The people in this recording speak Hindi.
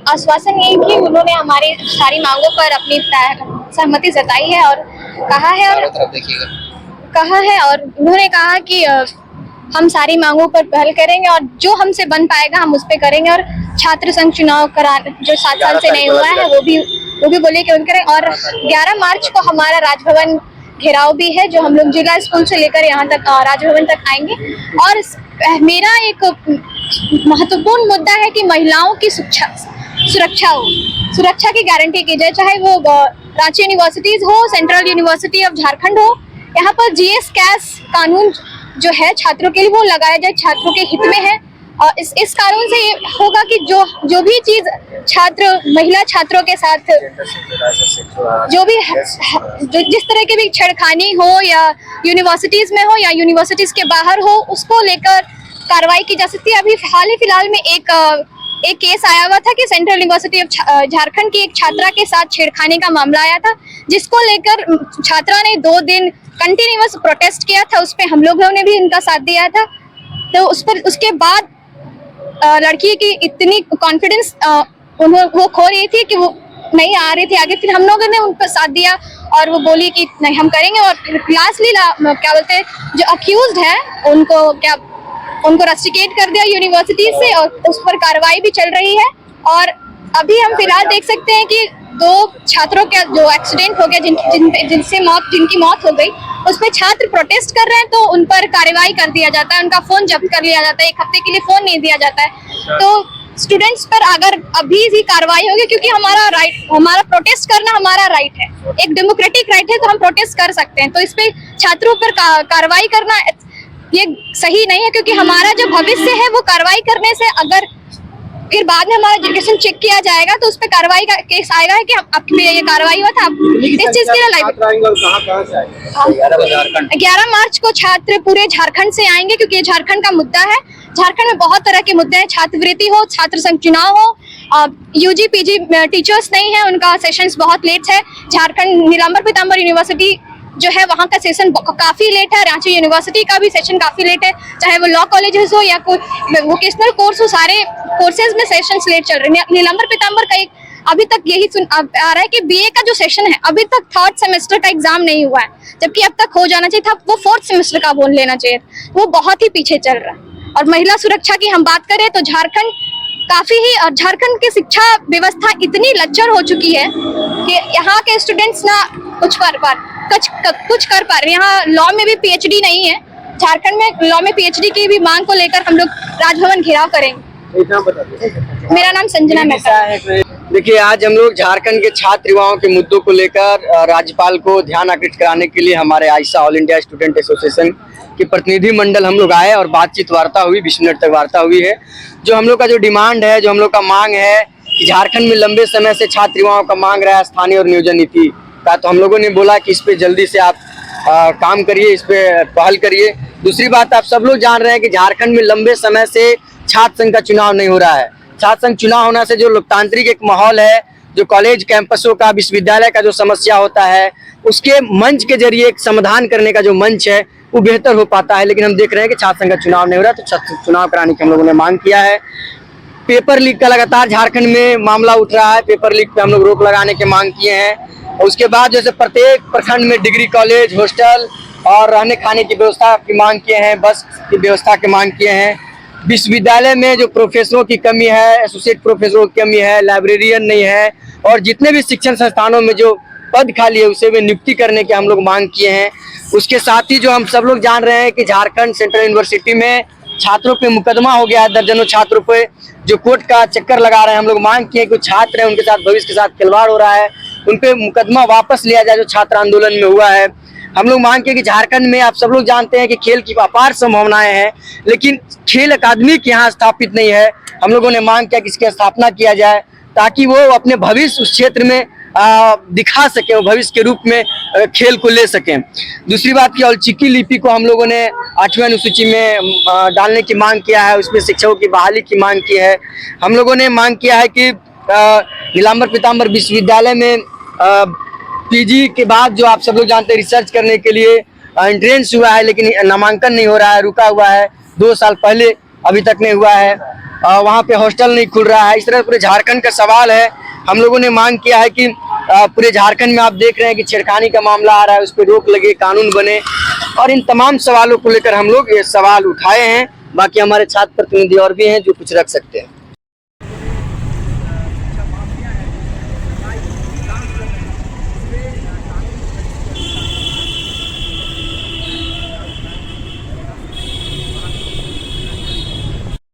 आश्वासन यही कि उन्होंने हमारी सारी मांगों पर अपनी सहमति जताई है और कहा है और उन्होंने कहा कि हम सारी मांगों पर पहल करेंगे और जो हमसे बन पाएगा हम उस पर करेंगे। और छात्र संघ चुनाव करा जो 7 साल से नहीं हुआ है वो भी बोले कि उनके। और 11 मार्च को हमारा राजभवन घेराव भी है, जो हम लोग जिला स्कूल से लेकर यहाँ तक राजभवन तक आएंगे। और मेरा एक महत्वपूर्ण मुद्दा है कि महिलाओं की सुरक्षा की गारंटी की जाए, चाहे वो रांची यूनिवर्सिटीज हो, सेंट्रल यूनिवर्सिटी ऑफ झारखंड हो। यहाँ पर जीएस कैस कानून जो है छात्रों के लिए वो लगाया जाए, छात्रों के हित में है। और इस कानून से ये होगा कि जो भी चीज महिला छात्रों के साथ जो भी जिस तरह की भी छेड़खानी हो या यूनिवर्सिटीज में हो या यूनिवर्सिटीज के बाहर हो, उसको लेकर कार्रवाई की जा सकती है। अभी हाल ही फिलहाल में एक केस आया हुआ था कि सेंट्रल यूनिवर्सिटी ऑफ झारखंड की एक छात्रा के साथ छेड़खानी का मामला आया था, जिसको लेकर छात्रा ने 2 दिन कंटिन्यूअस प्रोटेस्ट किया था। उस पर हम लोगों ने भी उनका साथ दिया था। तो उसके बाद लड़की की इतनी कॉन्फिडेंस वो खो रही थी कि वो नहीं आ रही थी आगे। फिर हम लोगों ने उनका साथ दिया और वो बोली कि नहीं हम करेंगे। और लास्टली क्या बोलते हैं, जो अक्यूज्ड है उनको रस्टिकेट कर दिया यूनिवर्सिटी से और उस पर कार्रवाई भी चल रही है। और अभी हम फिलहाल देख सकते हैं कि 2 छात्रों का जो एक्सीडेंट हो गया, जिनकी मौत हो गई, उस पर छात्र प्रोटेस्ट कर रहे हैं तो उन पर कार्रवाई कर दिया जाता है, उनका फोन जब्त कर लिया जाता है, 1 हफ्ते के लिए फोन नहीं दिया जाता है। तो स्टूडेंट्स पर अगर अभी भी कार्रवाई होगी, क्योंकि हमारा प्रोटेस्ट करना हमारा राइट है, एक डेमोक्रेटिक राइट है, तो हम प्रोटेस्ट कर सकते हैं। तो इस पे छात्रों पर कार्रवाई करना ये सही नहीं है, क्योंकि हमारा जो भविष्य है वो कार्रवाई करने से अगर फिर बाद में हमारा एजुकेशन चेक किया जाएगा तो उस पर कार्रवाई का केस आएगा है कि आपके पे ये कार्रवाई हुआ था। इस चीज के लिए 11 मार्च को छात्र पूरे झारखंड से आएंगे, क्योंकि ये झारखंड का मुद्दा है। झारखंड में बहुत तरह के मुद्दे हैं, छात्रवृत्ति हो, छात्र संघ चुनाव हो, यूजी पीजी टीचर्स नहीं है, उनका सेशंस बहुत लेट है। झारखंड नीलांबर पीताम्बर यूनिवर्सिटी जो है वहाँ का सेशन काफी लेट है, रांची यूनिवर्सिटी का भी सेशन काफी लेट है, चाहे वो लॉ कॉलेजेस हो या कोई वोकेशनल कोर्स हो, सारे कोर्सेज में सेशंस लेट चल रहे हैं। नीलांबर पीताम्बर का अभी तक यही आ रहा है कि बीए का जो सेशन है अभी तक 3rd सेमेस्टर का एग्जाम नहीं हुआ है, जबकि अब तक हो जाना चाहिए था, वो 4th सेमेस्टर का बोल लेना चाहिए, वो बहुत ही पीछे चल रहा है। और महिला सुरक्षा की हम बात करें तो झारखंड काफी ही, और झारखंड की शिक्षा व्यवस्था इतनी लच्चर हो चुकी है कि यहाँ के स्टूडेंट्स ना कुछ कर पा रहे। यहाँ लॉ में भी पीएचडी नहीं है, झारखंड में लॉ में पीएचडी की भी मांग को लेकर हम लोग राजभवन घेराव करेंगे। मेरा नाम संजना मेहता है। देखिए, आज हम लोग झारखंड के छात्र युवाओं के मुद्दों को लेकर राज्यपाल को ध्यान आकृष्ट कराने के लिए हमारे आइसा ऑल इंडिया स्टूडेंट एसोसिएशन के प्रतिनिधि मंडल हम लोग आए और बातचीत वार्ता हुई, 20 मिनट तक वार्ता हुई है। जो हम लोग का जो डिमांड है, जो हम लोग का मांग है कि झारखंड में लंबे समय से छात्र युवाओं का मांग रहा है स्थानीय और नियोजन नीति का, तो हम लोगों ने बोला कि इस पे जल्दी से आप काम करिए, इस पे पहल करिए। दूसरी बात, आप सब लोग जान रहे हैं कि झारखंड में लंबे समय से छात्र संघ का चुनाव नहीं हो रहा है। छात्र संघ चुनाव होने से जो लोकतांत्रिक एक माहौल है, जो कॉलेज कैंपसों का, विश्वविद्यालय का जो समस्या होता है, उसके मंच के जरिए एक समाधान करने का जो मंच है वो बेहतर हो पाता है। लेकिन हम देख रहे हैं कि छात्र संघ का चुनाव नहीं हो रहा है, तो चुनाव कराने की हम लोगों ने मांग किया है। पेपर लीक का लगातार झारखंड में मामला उठ रहा है, पेपर लीक पे हम लोग रोक लगाने की मांग किए हैं। और उसके बाद जैसे प्रत्येक प्रखंड में डिग्री कॉलेज, हॉस्टल और रहने खाने की व्यवस्था की मांग किए हैं, बस की व्यवस्था की मांग किए हैं। विश्वविद्यालय में जो प्रोफेसरों की कमी है, एसोसिएट प्रोफेसरों की कमी है, लाइब्रेरियन नहीं है, और जितने भी शिक्षण संस्थानों में जो पद खाली है उसे भी नियुक्ति करने की हम लोग मांग किए हैं। उसके साथ ही जो हम सब लोग जान रहे हैं कि झारखंड सेंट्रल यूनिवर्सिटी में छात्रों पे मुकदमा हो गया है, दर्जनों छात्रों पे जो कोर्ट का चक्कर लगा रहे हैं। हम लोग मांग किए कि छात्र हैं, उनके साथ भविष्य के साथ खिलवाड़ हो रहा है, उन पे मुकदमा वापस लिया जाए जो छात्र आंदोलन में हुआ है। हम लोग मांग किए कि झारखंड में आप सब लोग जानते हैं कि खेल की अपार संभावनाएं हैं, लेकिन खेल अकादमी के यहाँ स्थापित नहीं है। हम लोगों ने मांग किया कि इसकी स्थापना किया जाए ताकि वो अपने भविष्य उस क्षेत्र में दिखा सके, वो भविष्य के रूप में खेल को ले सकें। दूसरी बात की, औलचिकी लिपि को हम लोगों ने 8वीं अनुसूची में डालने की मांग किया है, उसमें शिक्षकों की बहाली की मांग की है। हम लोगों ने मांग किया है कि नीलांबर पीताम्बर विश्वविद्यालय में पीजी के बाद जो आप सब लोग जानते हैं रिसर्च करने के लिए एंट्रेंस हुआ है, लेकिन नामांकन नहीं हो रहा है, रुका हुआ है 2 साल पहले, अभी तक नहीं हुआ है। वहाँ पे हॉस्टल नहीं खुल रहा है। इस तरह पूरे झारखंड का सवाल है। हम लोगों ने मांग किया है कि पूरे झारखंड में आप देख रहे हैं कि छेड़खानी का मामला आ रहा है, उस पर रोक लगे, कानून बने, और इन तमाम सवालों को लेकर हम लोग ये सवाल उठाए हैं। बाकी हमारे छात्र प्रतिनिधि और भी हैं जो कुछ रख सकते हैं।